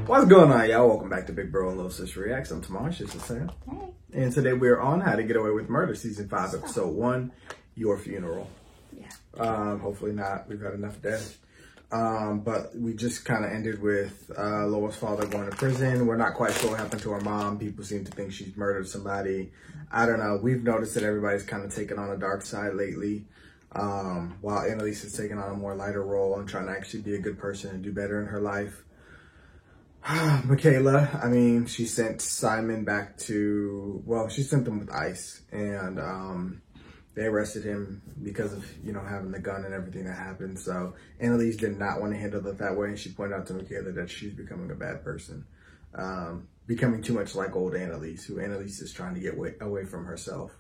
What's going on, y'all? Welcome back to Big Bro and Little Sister Reacts. I'm Tamar, she's Sam. Hey. And today we're on How to Get Away with Murder, Season 5, Episode 1, Your Funeral. Yeah. Hopefully not. We've had enough death. But we just kind of ended with Laura's father going to prison. We're not quite sure what happened to her mom. People seem to think she's murdered somebody. I don't know. We've noticed that everybody's kind of taken on a dark side lately. While Annalise is taking on a more lighter role and trying to actually be a good person and do better in her life. Michaela, I mean, she sent Simon back to, well, she sent him with ICE, and they arrested him because of, you know, having the gun and everything that happened. So Annalise did not want to handle it that way, and she pointed out to Michaela that she's becoming a bad person, becoming too much like old Annalise, who Annalise is trying to get away from herself.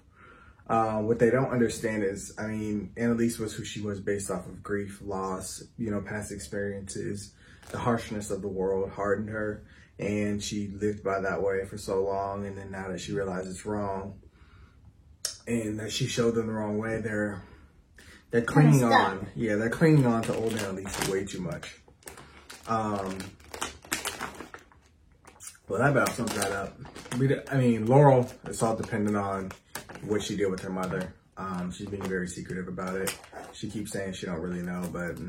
What they don't understand is, I mean, Annalise was who she was based off of grief, loss, you know, past experiences. The harshness of the world hardened her, and she lived by that way for so long. And then now that she realizes it's wrong, and that she showed them the wrong way, they're clinging on. Yeah, they're clinging on to old Annalise way too much. Well, that about sums that up. I mean, Laurel, it's all dependent on what she did with her mother. She's being very secretive about it. She keeps saying she don't really know, but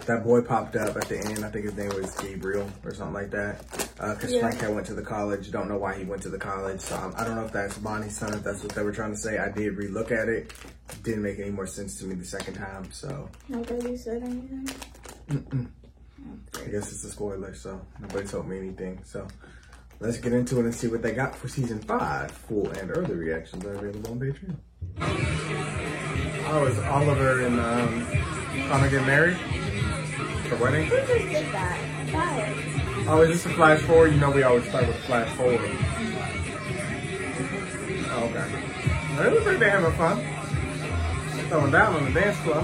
that boy popped up at the end. I think his name was Gabriel or something like that. Because Frank had went to the college. Don't know why he went to the college. So I don't know if that's Bonnie's son, if that's what they were trying to say. I did relook at it. Didn't make any more sense to me the second time. So Nobody said anything? I guess it's a spoiler, so nobody told me anything. So let's get into it and see what they got for Season 5. Full and early reactions are available on Patreon. Oh, it's Oliver and trying to get married? The wedding? Who just did that? Fire. Oh, is this a flash forward? You know we always start with a flash forward. Oh, okay. Well, it looks like they're having fun. They're throwing down on the dance floor.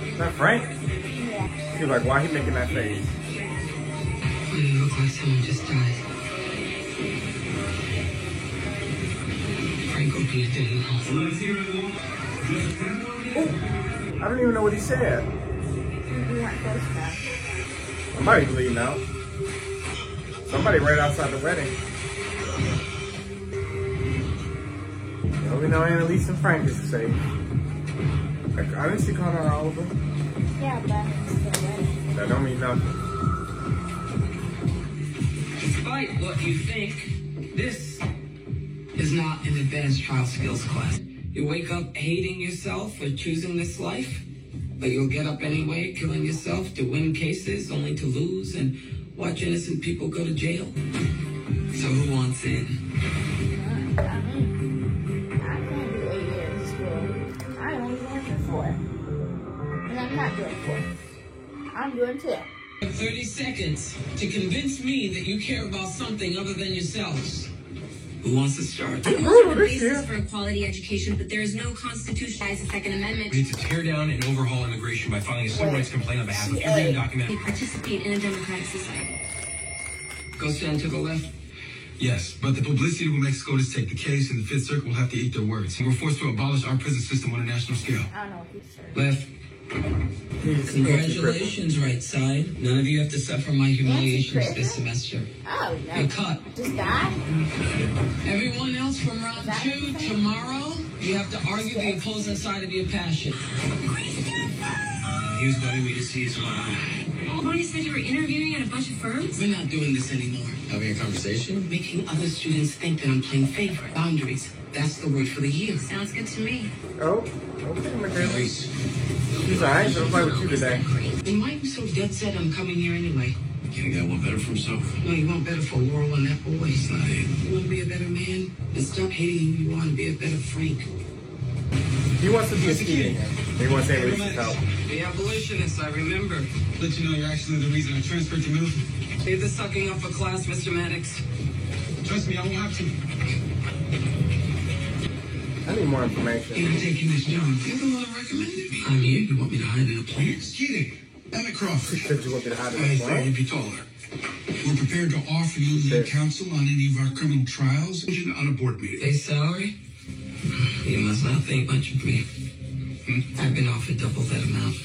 Is that Frank? Yeah. He's like, why he making that face? It looks like someone just died. Frank opened it in the house. I don't even know what he said. We weren't close enough. Somebody bleeding out. Somebody right outside the wedding. Well, we know Annalise and Frank is safe. I didn't see Connor Oliver. Yeah, but it's the wedding. That don't mean nothing. Despite what you think, this is not an advanced trial skills class. You wake up hating yourself for choosing this life, but you'll get up anyway, killing yourself to win cases only to lose and watch innocent people go to jail. So who wants in? I can't do 8 years of school. I only went for 4. And I'm not doing 4. I'm doing 2. 30 seconds to convince me that you care about something other than yourselves. Who wants to start? The basis for a quality education, but there is no constitutionalized Second Amendment. We need to tear down and overhaul immigration by filing a civil rights complaint on behalf of every undocumented. We participate in a democratic society. Go stand to the left. Yes, but the publicity will make SCOTUS take the case, and the Fifth Circuit will have to eat their words. We're forced to abolish our prison system on a national scale. I don't know what he said. Left. Congratulations, right side. None of you have to suffer my humiliations this semester. Oh, no. You're cut. Just die? Everyone else from round 2 tomorrow, you have to argue the opposing side of your passion. He was inviting me to see his mom. Bonnie said you were interviewing at a bunch of firms? We're not doing this anymore. Having a conversation? Making other students think that I'm playing favorite. Boundaries. That's the word for the year. Sounds good to me. Oh, okay, Michaela. He's alright, gonna play with you today. Then why are you so dead set on coming here anyway? You think I want better for himself? No, you want better for Laurel and that boy. It's not it. You want to be a better man? And stop hating him. You want to be a better Frank. He wants to be a student. He wants Annalise's help. The abolitionist, I remember. Let you know you're actually the reason I transferred to Middleton. Leave the sucking up for class, Mr. Maddox. Trust me, I won't have to. I need more information. You're taking this job. You're the one who recommended me. I'm here. You want me to hide in a plant? Kidding. Emmett Crawford. Said you want me to hide in I the thought you'd front? be taller. We're prepared to offer you legal counsel on any of our criminal trials on a board meeting. Base salary? You must not think much of me. I've been offered double that amount.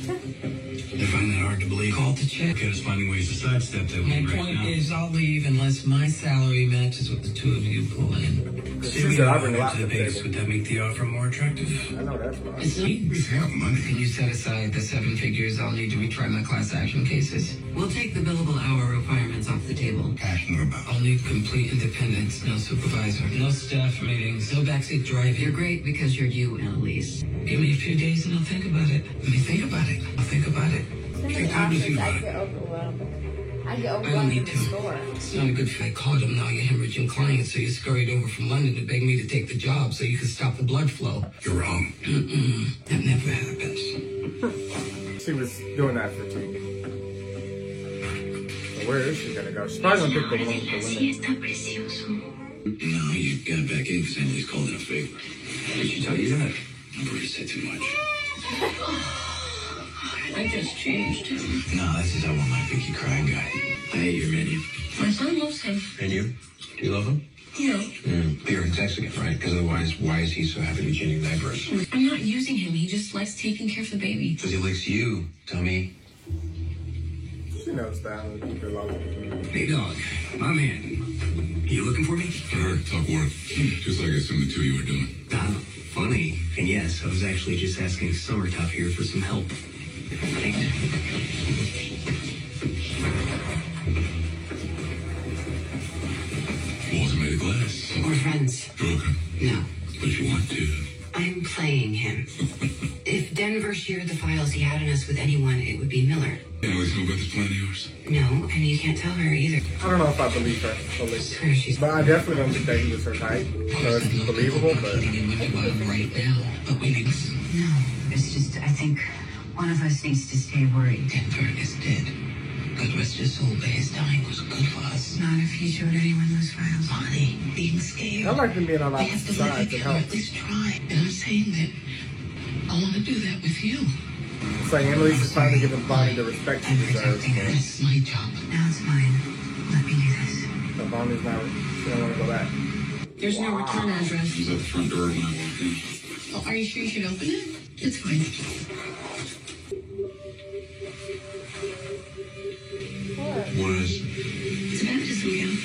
They find that hard to believe. Call to check. Look at us finding ways to sidestep that My one right point now. is, I'll leave unless my salary matches what the two of you pull in. Say She we said I got bring a lot to to the the base. table. Would that make the offer more attractive? I know that's right. It's not. We have money. Can you set aside the 7 figures I'll need to retry my class action cases? We'll take the billable hour requirements off the table. Passionate about. I'll need complete independence, no supervisor, no staff meetings, no backseat driving. You're great because you're you, Annalise. Give me a few days and I'll think about it. Let me think about it. I'll think about it. So many options, I get overwhelmed. I get I don't overwhelmed in need the to. store. It's not a good fit. I caught him. Now you're hemorrhaging clients, so you scurried over from London to beg me to take the job so you could stop the blood flow. You're wrong. That never happens. She was doing that for TV. So where is she gonna go? She's probably gonna pick the one with the women. No, you got back in because Annalise called in a favor. Did she tell you that? Bruce said too much. I just changed. No, this is how one might think you crying guy. I hate your menu. My son loves him. And you? Do you love him? Yeah. But you're Mexican, right? Because otherwise, why is he so happy to be changing diapers? I'm not using him. He just likes taking care of the baby. Because he likes you, dummy. She knows that. And keep it low. Hey, dog. My man. You looking for me? I heard talk work. Just like I assumed the two of you were doing. Funny. And yes, I was actually just asking Summertop here for some help. Thanks. Walter made of glass. We're friends. Okay. No, But you want to. I'm playing him. If Denver shared the files he had on us with anyone, it would be Miller. Anyways, know about this plan of yours? No, and you can't tell her either. I don't know if I believe her fully. Swear she's... But I definitely don't think that he was her type. So it's believable, but Getting in my blood right now. But we need to... No, it's just, I think one of us needs to stay worried. Denver is dead. God rest his soul, but his dying was good for us. Not if he showed anyone those files. Bonnie, being scared. I like them being on We have opposite to let sides each and other help. at least try. And I'm saying that I want to do that with you. It's like Annalise is finally giving Bonnie the respect she I'm deserves. protecting her. It's my job. Now it's mine. Let me do this. So Bonnie's not, she don't want to go back. There's no return address. He was at the front door when I walked in. Oh, are you sure you should open it? It's fine. What is? It's a baptism gown.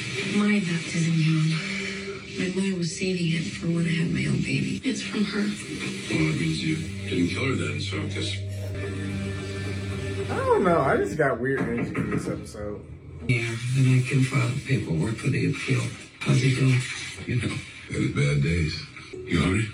My baptism gown. My mother was saving it for when I had my own baby. It's from her. Well, that means you didn't kill her then, so I guess. I don't know. I just got weird energy in this episode. Yeah, and I can file the paperwork for the appeal. How's it going? You know. It was bad days. You hungry?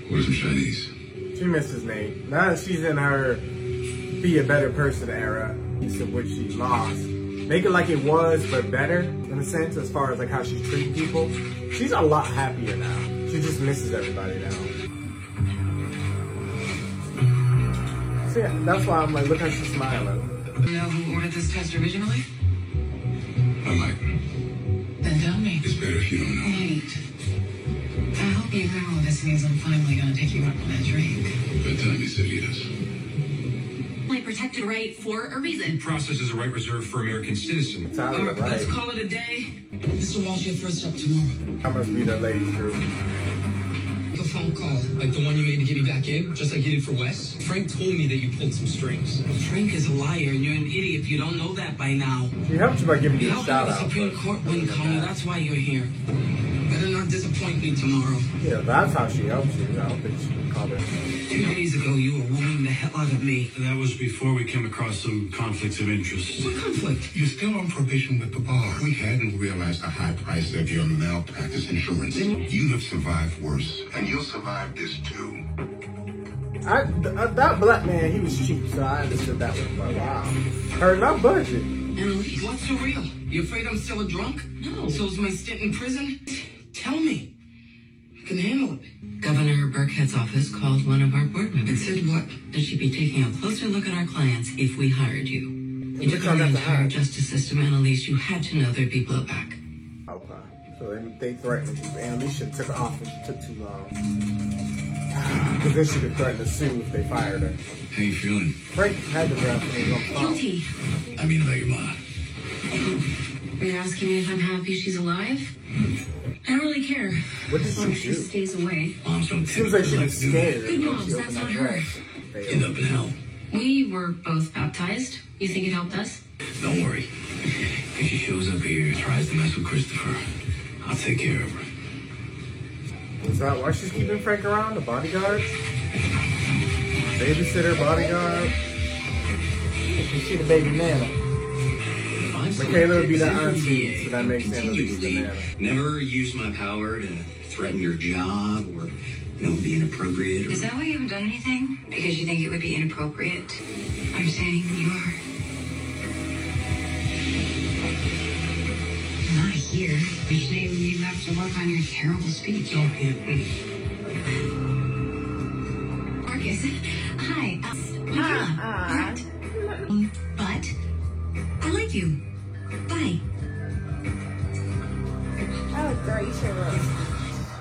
Order some Chinese. She misses Nate. Now that she's in her be a better person era, piece of which she lost. Make it like it was, but better, in a sense, as far as like how she's treating people. She's a lot happier now. She just misses everybody now. So yeah, that's why I'm like, look how she's smiling. You know who ordered this test originally? I might. Then tell me. It's better if you don't know. Wait. I hope you know this means I'm finally gonna take you up on that drink. Bedtime, he said yes. My protected right for a reason. Process is a right reserved for American citizens. Tyler, All right, let's right. call it a day. Mr. Walsh, your first up tomorrow. I must be the ladies group. A phone call. Like the one you made to get me back in, just like you did for Wes? Frank told me that you pulled some strings. Frank is a liar, and you're an idiot if you don't know that by now. She helped you by giving The you a outcome shout of the out. Supreme Court wouldn't come. That's why you're here. Better not disappoint me tomorrow. Yeah, that's how she helped you. I don't think she would call it. 2 days ago, you were wooing the hell out of me. That was before we came across some conflicts of interest. What conflict? You're still on probation with the bar. We hadn't realized the high price of your malpractice insurance. You have survived worse, and you'll survive this too. That black man, he was cheap, so I understood that one. But wow. Her not budget. Annalise, what's so real? You afraid I'm still a drunk? No. So's my stint in prison? Tell me. I can handle it. Governor Burkhead's office called one of our board members. And said what? That she'd be taking a closer look at our clients if we hired you. You Which took one on the got to entire hire? justice system, Annalise. You had to know there'd be blowback. Okay. So they threatened you. And Alicia took her off and she took too long. Because then she could threaten to sue if they fired her. How you feeling? Frank had to draft when he was on phone. Guilty. I mean about your mom. You're asking me if I'm happy she's alive? I don't really care. What did As long as she she do? stays away. Moms don't Seems like she was scared. Good when moms, she that's opened not that her. dress. End up in hell. We were both baptized. You think it helped us? Don't worry. If she shows up here and tries to mess with Christopher, I'll take care of her. Is that why she's keeping Frank around? The bodyguard? Babysitter, bodyguard? You see the baby nana. Michaela would be the auntie, so that makes sense to be the nana. Never use my power to threaten your job or, be inappropriate. Is that why you haven't done anything? Because you think it would be inappropriate? I'm saying you are. Not here. Usually you have to work on your terrible speech. Marcus, hi. But I like you. Bye. I would throw you to a roast.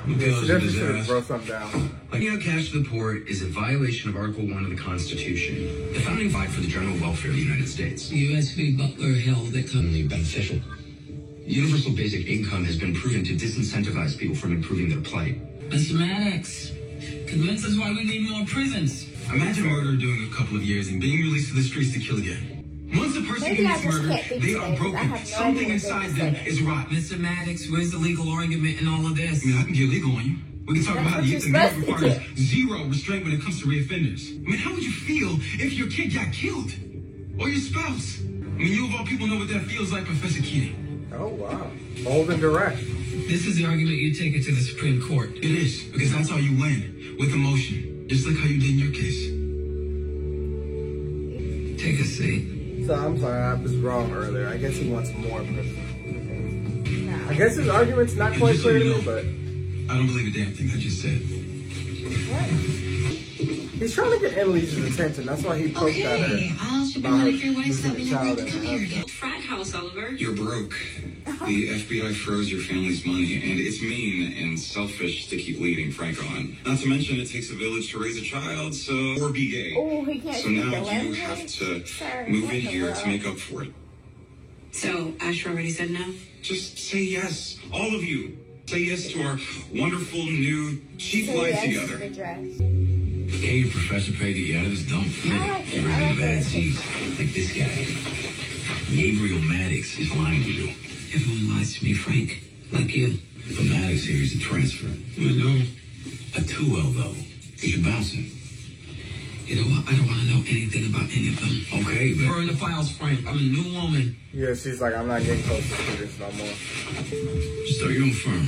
She definitely should have wrote something down. Lending out cash to the poor is a violation of Article 1 of the Constitution. The founding fight for the general welfare of the United States. U.S. v. Butler held that commonly beneficial. Universal basic income has been proven to disincentivize people from improving their plight. Mr. Maddox, convince us why we need more prisons. Imagine murder doing a couple of years and being released to the streets to kill again. Once a person commits murder, they are broken. Something inside them is rotten. Mr. Maddox, where's the legal argument in all of this? I mean, I can get legal on you. We can talk about how the law requires zero restraint when it comes to reoffenders. I mean, how would you feel if your kid got killed? Or your spouse? I mean, you of all people know what that feels like, Professor Keating. Oh, wow. Bold and direct. This is the argument you take it to the Supreme Court. It is, because that's how you win, with emotion. Just like how you did in your case. Take a seat. So I'm sorry, I was wrong earlier. I guess he wants more prison. I guess his argument's not quite clear to me, but I don't believe a damn thing I just said. What? He's trying to get Annalise's attention. That's why he poked at her. I'll ship about one of your wives that we losing a never child come and here her again. Frat house, Oliver. You're broke. The FBI froze your family's money, and it's mean and selfish to keep leading Frank on. Not to mention, it takes a village to raise a child, or be gay. Oh, he can't So now you have to move in here to make up for it. So, Asher already said no? Just say yes, all of you. Say yes to our wonderful new cheap life together. Hey, your professor paid to get out of this dump. Get rid of the bad seeds, like this guy. Gabriel Maddox is lying to you. Everyone lies to me, Frank. Like you. But Maddox here is a transfer. I know. A 2L, though. You should bounce him. You know what? I don't want to know anything about any of them. Okay, but... Burn the files, Frank. I'm a new woman. yeah, she's like, I'm not getting close to this no more. Just start your own firm.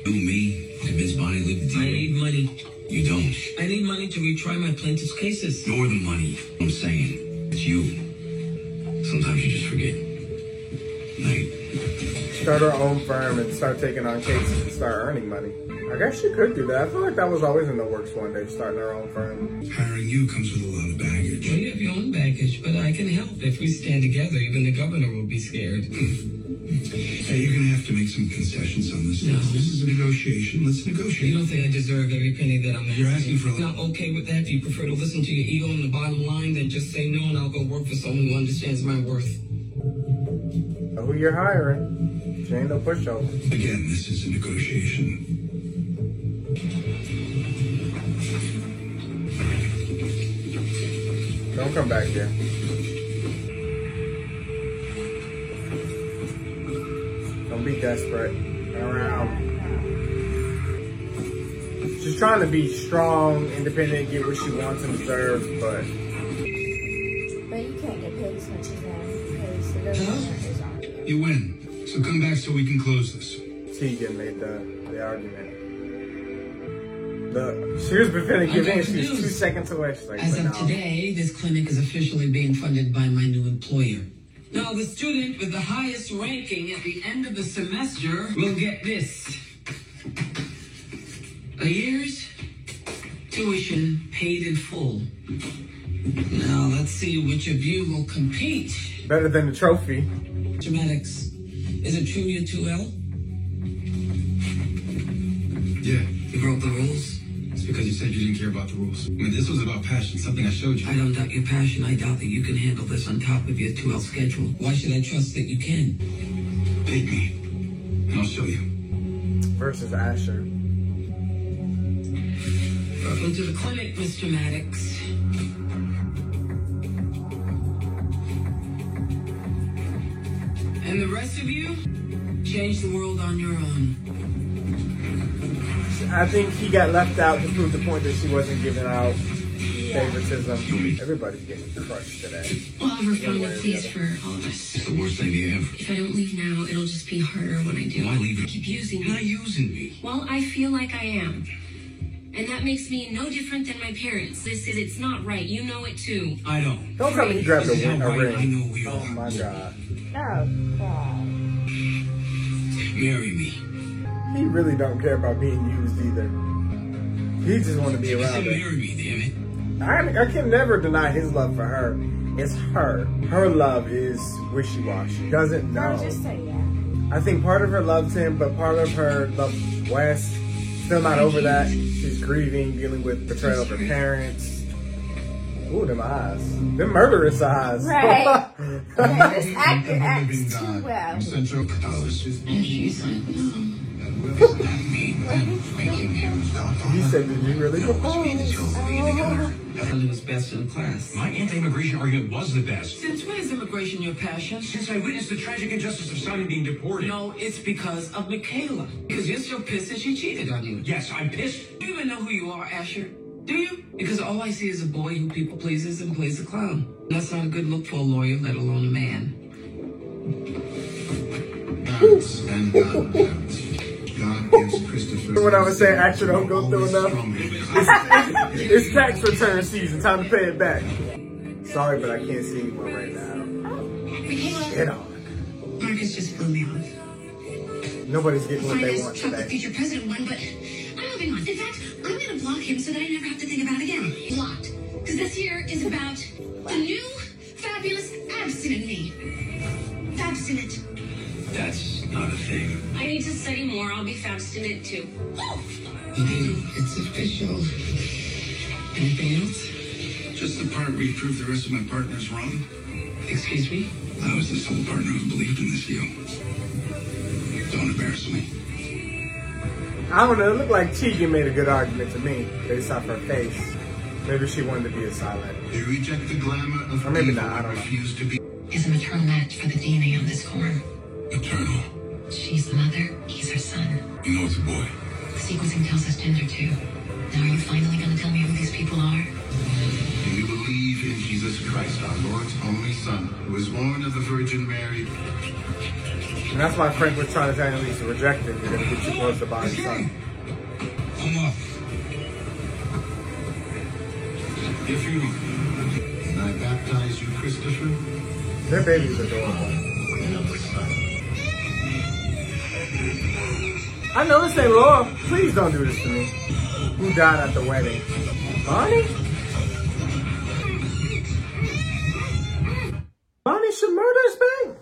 You, me, convince Bonnie to live with you. I need money. You don't. I need money to retry my plaintiff's cases. More than money. I'm saying, it's you. Sometimes you just forget. Night. Start her own firm and start taking on cases and start earning money. I guess she could do that. I feel like that was always in the works one day, starting her own firm. Hiring you comes with a lot of baggage. Well, you have your own baggage, but I can help. If we stand together, even the governor will be scared. Hey, you're gonna have to make some concessions on this. No. This is a negotiation. Let's negotiate. You don't think I deserve every penny that I'm asking? You're asking for a lot. Not okay with that? Do you prefer to listen to your ego on the bottom line than just say no and I'll go work for someone who understands my worth? Know who you're hiring. She ain't no pushover. Again, this is a negotiation. Don't come back here. Don't be desperate. Around. She's trying to be strong, independent, get what she wants and deserves, but you can't get paid as much as them because the government is on you. You win. So come back so we can close this. Tegan made the argument. She was prepared to give in. She was 2 seconds away. She's like, As but of no. today, this clinic is officially being funded by my new employer. Now, the student with the highest ranking at the end of the semester will get this. A year's tuition paid in full. Now, let's see which of you will compete. Better than the trophy. Mr. Maddox, is it true you're 2L? Yeah, You broke the rules? it's because you said you didn't care about the rules. I mean, this was about passion, something I showed you. I don't doubt your passion. I doubt that you can handle this on top of your 2L schedule. Why should I trust that you can? Take me, and I'll show you. Versus Asher. Welcome to the clinic, Mr. Maddox. And the rest of you, change the world on your own. I think he got left out to prove the point that she wasn't giving out favoritism. Everybody's getting crushed today. Oliver found a place for all of us. It's the worst idea ever. If I don't leave now, it'll just be harder when I do. Why leave it? Keep using You're not me. using me. Well, I feel like I am. And that makes me no different than my parents. It's not right. You know it too. I don't. Don't tell me he grabbed a This is how right I ring. know we Oh are. my God. Oh, God. Marry me. He really don't care about being used either. He just want to be I around said her. marry me, damn it. I can never deny his love for her. It's her. Her love is wishy-washy. Doesn't know. Don't just say yeah. I think part of her loves him, but part of her loves Wes. Still not over that. She's grieving, dealing with betrayal of her parents. Ooh, them eyes. Them murderous eyes. Right. Yeah, this actor acts too well. And she's like, no. He said, did you really propose? Helen was best in class. My anti-immigration argument was the best. Since when is immigration your passion? Since I witnessed the tragic injustice of Simon being deported. No, it's because of Michaela. Because you're so pissed that she cheated on you. Yes, I'm pissed. Do you even know who you are, Asher? Do you? Because all I see is a boy who people pleases and plays a clown. That's not a good look for a lawyer, let alone a man. Balance and God balance. God gives Christopher. When I was saying action don't go through enough, it's tax return season. Time to pay it back. Sorry, but I can't see anyone right now. Get on. Marcus just blew me off. Nobody's getting what they Fine want as Trump, the today. future president, won, but I'm moving on. In fact, I'm going to block him so that I never have to think about it again. Blocked. Because this year is about the new, fabulous, abstinent me. Abstinent. That's not a thing. I need to study more. I'll be abstinent too. It's official. Anything else? Just the part where you prove the rest of my partners wrong. Excuse me? I was the sole partner who believed in this deal. Don't embarrass me. I don't know. It looked like Tegan made a good argument to me based off her face. Maybe she wanted to be a silent. You reject the glamour of Or maybe evil not, I and don't know. refuse to be Is a maternal match for the DNA on this form. eternal. She's the mother. He's her son. You know it's a boy. The sequencing tells us gender too. Now are you finally going to tell me who these people are? Do you believe in Jesus Christ, our Lord's only Son, who was born of the Virgin Mary? And that's why Frank was trying to tell Annalise to reject it. You're going to get too close to Bonnie's son. Come on. If you and I baptize you, Christopher, Their baby's adorable. I know this ain't Laura. Please don't do this to me. Who died at the wedding? Bonnie? Bonnie should murder his baby.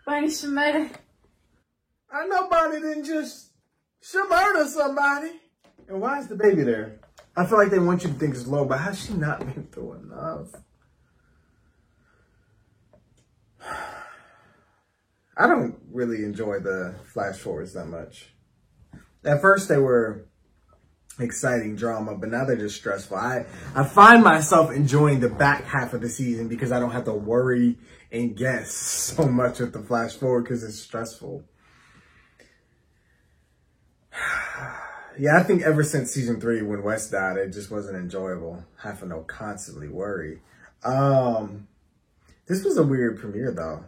Bonnie should murder. I know Bonnie didn't just should murder somebody. And why is the baby there? I feel like they want you to think it's low, but has she not been through enough? I don't really enjoy the flash forwards that much. At first they were exciting drama, but now they're just stressful. I find myself enjoying the back half of the season because I don't have to worry and guess so much with the flash forward because it's stressful. Yeah, I think ever since season 3 when Wes died, it just wasn't enjoyable. Having to constantly worry. This was a weird premiere though.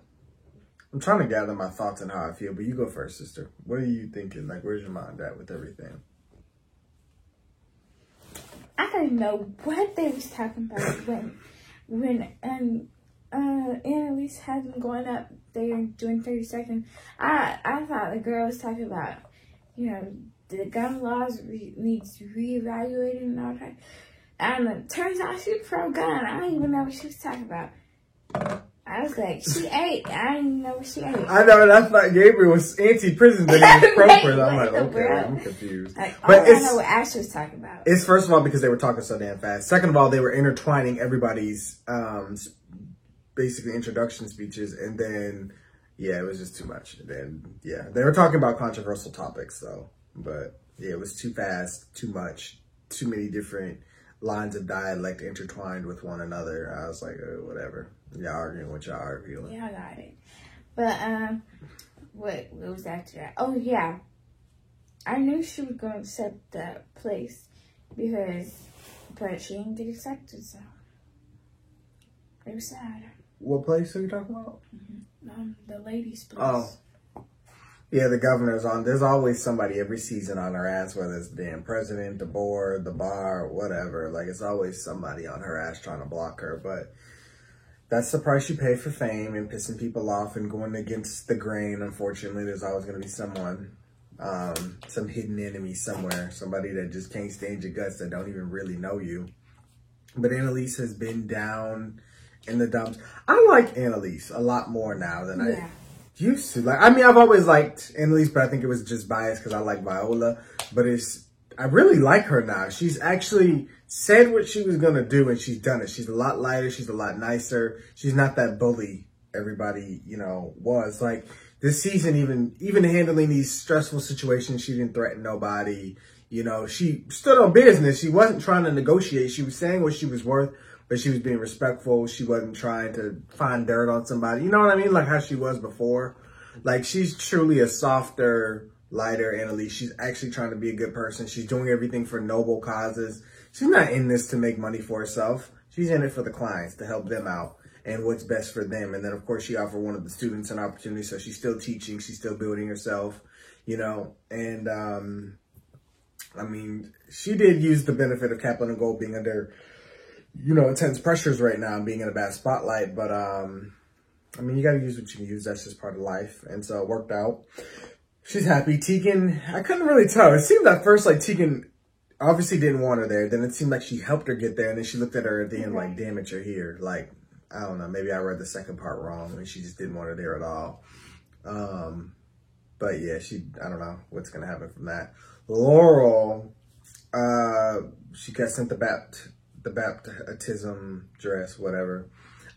I'm trying to gather my thoughts on how I feel, but you go first, sister. What are you thinking? Like, where's your mind at with everything? I don't know what they was talking about when Annalise had them going up there doing 30 seconds. I thought the girl was talking about, you know, the gun laws needs reevaluating and all that. And it turns out she's pro-gun. I don't even know what she was talking about. I was like, she ate. I didn't even know what she ate. I know, and I thought Gabriel was anti-prison, but he was pro-prison. I'm like, okay, I'm confused. Like, but I know what Ash was talking about. It's first of all because they were talking so damn fast. Second of all, they were intertwining everybody's basically introduction speeches, and then yeah, it was just too much. And then yeah, they were talking about controversial topics though, but yeah, it was too fast, too much, too many different lines of dialect intertwined with one another. I was like, oh, whatever. Y'all arguing what y'all arguing. Yeah, I got it. But, what was after that? Oh, yeah. I knew she was going to accept that place but she didn't get accepted, so it was sad. What place are you talking about? The ladies' place. Oh. Yeah, the governor's on. There's always somebody every season on her ass, whether it's the damn president, the board, the bar, whatever. Like, it's always somebody on her ass trying to block her. But that's the price you pay for fame and pissing people off and going against the grain. Unfortunately, there's always going to be someone, some hidden enemy somewhere, somebody that just can't stand your guts, that don't even really know you. But Annalise has been down in the dumps. I like Annalise a lot more now than I used to. Like, I mean, I've always liked Annalise, but I think it was just biased because I like Viola. But I really like her now. She's actually said what she was going to do, and she's done it. She's a lot lighter. She's a lot nicer. She's not that bully everybody, was. Like, this season, even handling these stressful situations, she didn't threaten nobody. She stood on business. She wasn't trying to negotiate. She was saying what she was worth, but she was being respectful. She wasn't trying to find dirt on somebody. You know what I mean? Like how she was before. Like, she's truly a softer, lighter Annalise. She's actually trying to be a good person. She's doing everything for noble causes. She's not in this to make money for herself. She's in it for the clients, to help them out and what's best for them. And then, of course, she offered one of the students an opportunity. So she's still teaching. She's still building herself, And, I mean, she did use the benefit of Kaplan and Gold being under, intense pressures right now and being in a bad spotlight. But, I mean, you got to use what you can use. That's just part of life. And so it worked out. She's happy. Tegan, I couldn't really tell. It seemed at first like Tegan obviously didn't want her there. Then it seemed like she helped her get there. And then she looked at her at the end like, damn it, you're here. Like, I don't know. Maybe I read the second part wrong and she just didn't want her there at all. But yeah, I don't know what's going to happen from that. Laurel, she got sent the baptism dress, whatever.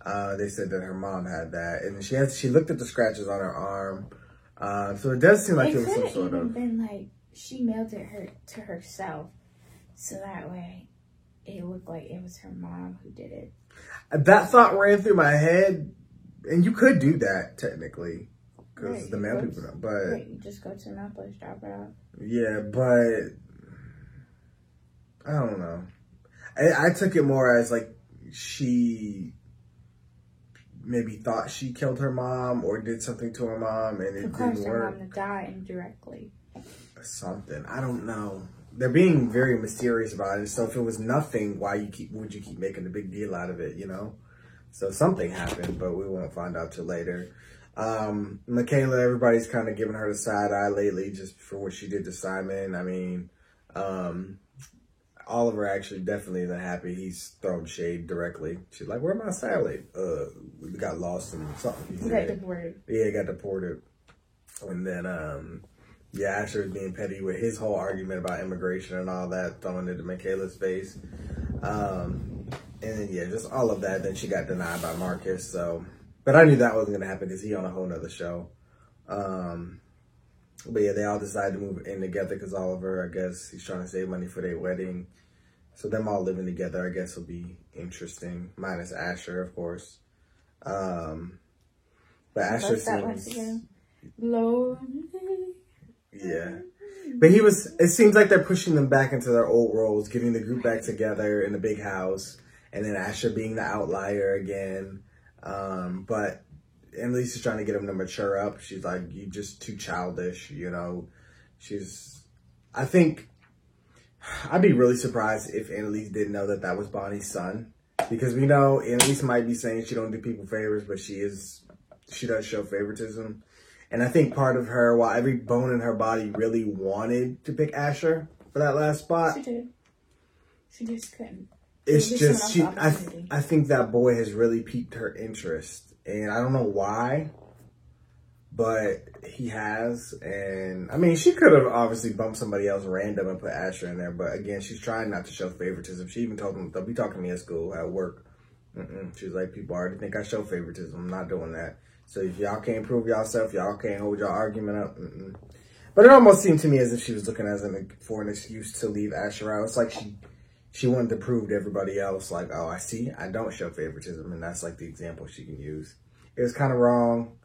They said that her mom had that. And she looked at the scratches on her arm. So it does seem like it was some sort of... It could have even been like she mailed it to herself. So that way it looked like it was her mom who did it. That thought ran through my head. And you could do that, technically. Because the mail people don't. But you just go to the mail place, drop it off. Yeah, but... I don't know. I took it more as like she maybe thought she killed her mom or did something to her mom and it didn't work. Her mom to die indirectly. Something. I don't know. They're being very mysterious about it. So if it was nothing, would you keep making a big deal out of it, So something happened, but we won't find out till later. Michaela, everybody's kind of giving her the side eye lately just for what she did to Simon. I mean, Oliver actually definitely isn't happy. He's throwing shade directly. She's like, where my salad? We got lost in something. He got deported. Yeah, he got deported. And then, Asher was being petty with his whole argument about immigration and all that, throwing it to Michaela's face. And then, just all of that. Then she got denied by Marcus. So, but I knew that wasn't going to happen because he on a whole nother show. But yeah, they all decided to move in together because Oliver, I guess, he's trying to save money for their wedding. So them all living together, I guess, will be interesting. Minus Asher, of course. But Asher seems... Low. Yeah. But it seems like they're pushing them back into their old roles, getting the group back together in a big house. And then Asher being the outlier again. But Annalise is trying to get him to mature up. She's like, you're just too childish, I think, I'd be really surprised if Annalise didn't know that was Bonnie's son. Because we know Annalise might be saying she don't do people favors, but she does show favoritism. And I think part of her, while every bone in her body really wanted to pick Asher for that last spot. She did. She just couldn't. It's just, I think that boy has really piqued her interest. And I don't know why, but he has. And, I mean, she could have obviously bumped somebody else random and put Asher in there. But, again, she's trying not to show favoritism. She even told them, they'll be talking to me at school, at work. She's like, people already think I show favoritism. I'm not doing that. So if y'all can't prove yourself, y'all can't hold y'all argument up. But it almost seemed to me as if she was looking for an excuse to leave Asher out. It's like she wanted to prove to everybody else, like, oh, I see, I don't show favoritism, and that's like the example she can use. It was kind of wrong.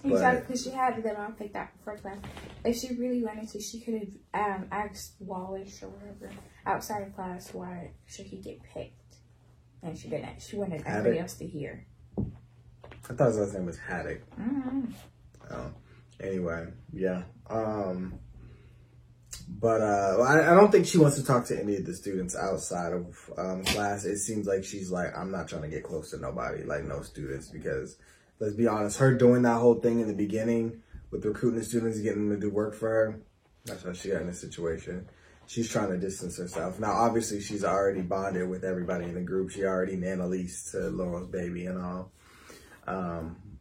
Exactly, because she had them all picked out for class. If she really wanted to, she could have asked Wallace or whatever outside of class why should he get picked, and she didn't. She wanted everybody else to hear. I thought his last name was Haddock. Oh, anyway, yeah. But I don't think she wants to talk to any of the students outside of class. It seems like she's like, I'm not trying to get close to nobody, like no students, because let's be honest, her doing that whole thing in the beginning with recruiting the students, getting them to do work for her, that's how she got in this situation. She's trying to distance herself. Now, obviously, she's already bonded with everybody in the group. She already Annalise to Laurel's baby and all.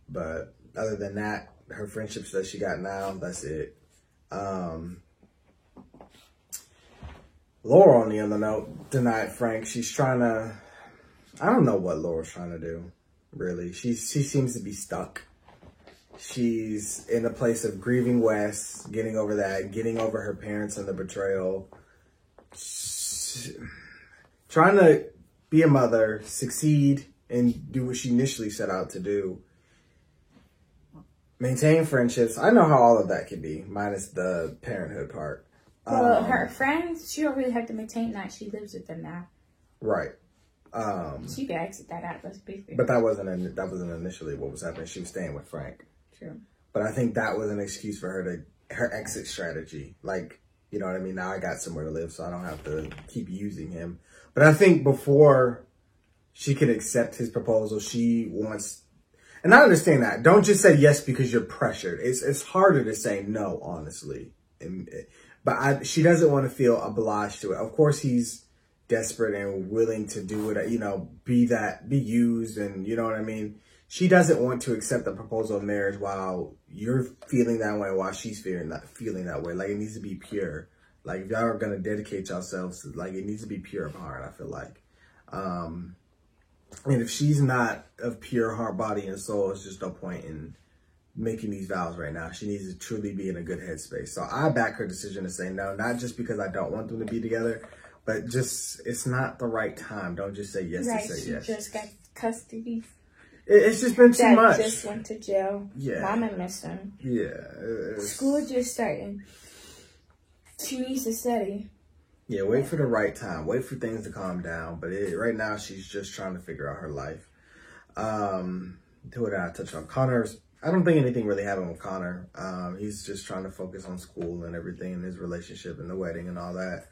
But other than that, her friendships that she got now, that's it. Laurel, on the other note, denied Frank. She's trying to, I don't know what Laurel's trying to do, really. She seems to be stuck. She's in a place of grieving Wes, getting over that, getting over her parents and the betrayal. Trying to be a mother, succeed, and do what she initially set out to do. Maintain friendships. I know how all of that can be, minus the parenthood part. Well, her friends, she don't really have to maintain that. She lives with them now. Right. She could exit that out. Let's be fair. But that wasn't initially what was happening. She was staying with Frank. True. But I think that was an excuse for her exit strategy. Like, you know what I mean? Now I got somewhere to live, so I don't have to keep using him. But I think before she could accept his proposal, she wants, and I understand that. Don't just say yes because you're pressured. It's harder to say no, honestly. But she doesn't want to feel obliged to it. Of course, he's desperate and willing to do it, you know, be used, and you know what I mean? She doesn't want to accept the proposal of marriage while you're feeling that way, while she's feeling that way. Like, it needs to be pure. Like, if y'all are going to dedicate yourselves, like, it needs to be pure of heart, I feel like. And if she's not of pure heart, body, and soul, it's just no point in making these vows right now. She needs to truly be in a good headspace. So I back her decision to say no, not just because I don't want them to be together, but just, it's not the right time. Don't just say yes to say yes. She just got custody. It's just been too much. Dad just went to jail. Yeah. Mama missed him. Yeah. School just starting. She needs to study. Yeah, wait for the right time. Wait for things to calm down. But right now, she's just trying to figure out her life. Who did I touch on? Connor's, I don't think anything really happened with Connor. He's just trying to focus on school and everything, and his relationship and the wedding and all that.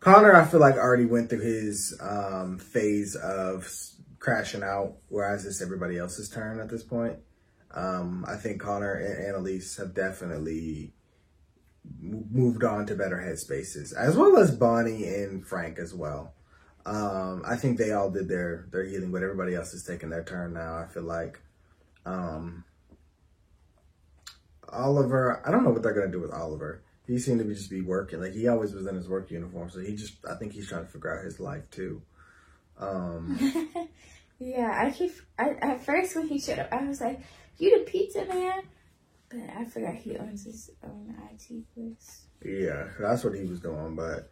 Connor, I feel like, already went through his phase of crashing out, whereas it's everybody else's turn at this point. I think Connor and Annalise have definitely moved on to better headspaces, as well as Bonnie and Frank as well. I think they all did their healing, but everybody else is taking their turn now. I feel like Oliver, I don't know what they're going to do with Oliver. He seemed to just be working. Like, he always was in his work uniform, so I think he's trying to figure out his life too. Yeah, at first when he showed up, I was like, you the pizza man? But I forgot he owns his own IT place. Yeah, that's what he was doing, but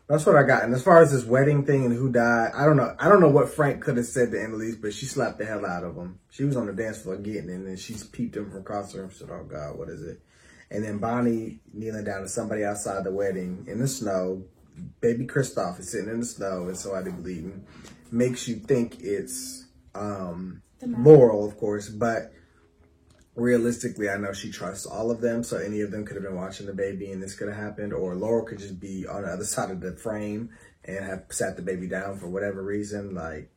that's what I got. And as far as this wedding thing and who died, I don't know what Frank could have said to Annalise, but she slapped the hell out of him. She was on the dance floor getting it, and then she peeped him from across the room. She said, oh God, what is it? And then Bonnie kneeling down to somebody outside the wedding in the snow. Baby Kristoff is sitting in the snow and somebody bleeding. Makes you think it's Laurel, of course, but realistically, I know she trusts all of them, so any of them could have been watching the baby and this could have happened, or Laurel could just be on the other side of the frame and have sat the baby down for whatever reason. Like,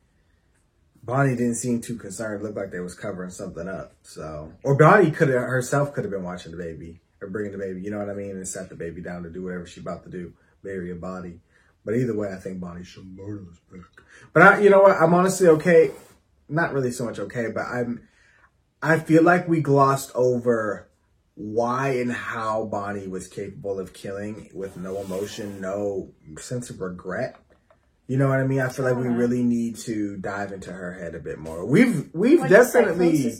Bonnie didn't seem too concerned. It looked like they was covering something up. So, or Bonnie herself could have been watching the baby or bringing the baby, you know what I mean, and sat the baby down to do whatever she's about to do, bury a body. But either way, I think Bonnie should murder this bitch. But you know what? I'm honestly okay. Not really so much okay, but I feel like we glossed over why and how Bonnie was capable of killing with no emotion, no sense of regret. You know what I mean? I feel like we really need to dive into her head a bit more. We've definitely,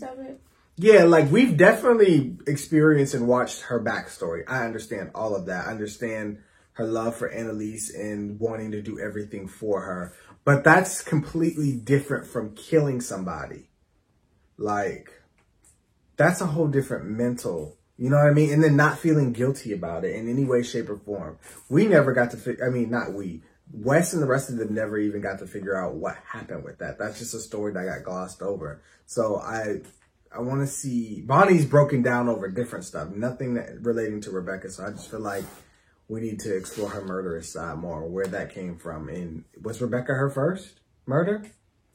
Yeah, like we've definitely experienced and watched her backstory. I understand all of that. I understand her love for Annalise and wanting to do everything for her. But that's completely different from killing somebody. Like, that's a whole different mental, you know what I mean? And then not feeling guilty about it in any way, shape, or form. We never got to not we. Wes and the rest of them never even got to figure out what happened with that. That's just a story that got glossed over. So I want to see, Bonnie's broken down over different stuff, nothing relating to Rebecca. So I just feel like we need to explore her murderous side more, where that came from. And was Rebecca her first murder?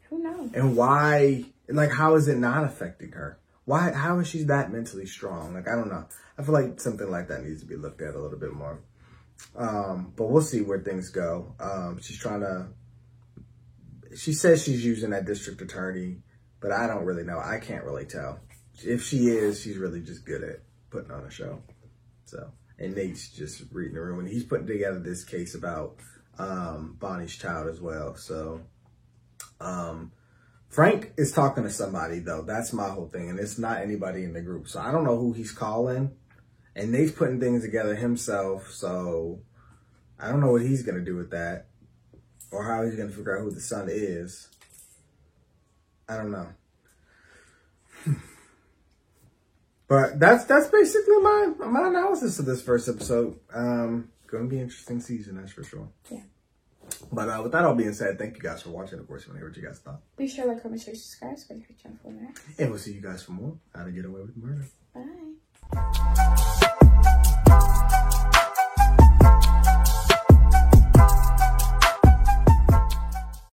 Who knows? And why, like, how is it not affecting her? Why, how is she that mentally strong? Like, I don't know. I feel like something like that needs to be looked at a little bit more. But we'll see where things go. She says she's using that district attorney, but I don't really know. I can't really tell. If she is, she's really just good at putting on a show. So, and Nate's just reading the room, and he's putting together this case about Bonnie's child as well. So, Frank is talking to somebody, though. That's my whole thing, and it's not anybody in the group. So I don't know who he's calling, and Nate's putting things together himself. So I don't know what he's going to do with that, or how he's going to figure out who the son is. I don't know. But that's basically my analysis of this first episode. Going to be an interesting season, that's for sure. Yeah. But with that all being said, thank you guys for watching. Of course, what you guys thought. Be sure to like, comment, share, subscribe, subscribe to the channel for that. And we'll see you guys for more How to Get Away with Murder. Bye.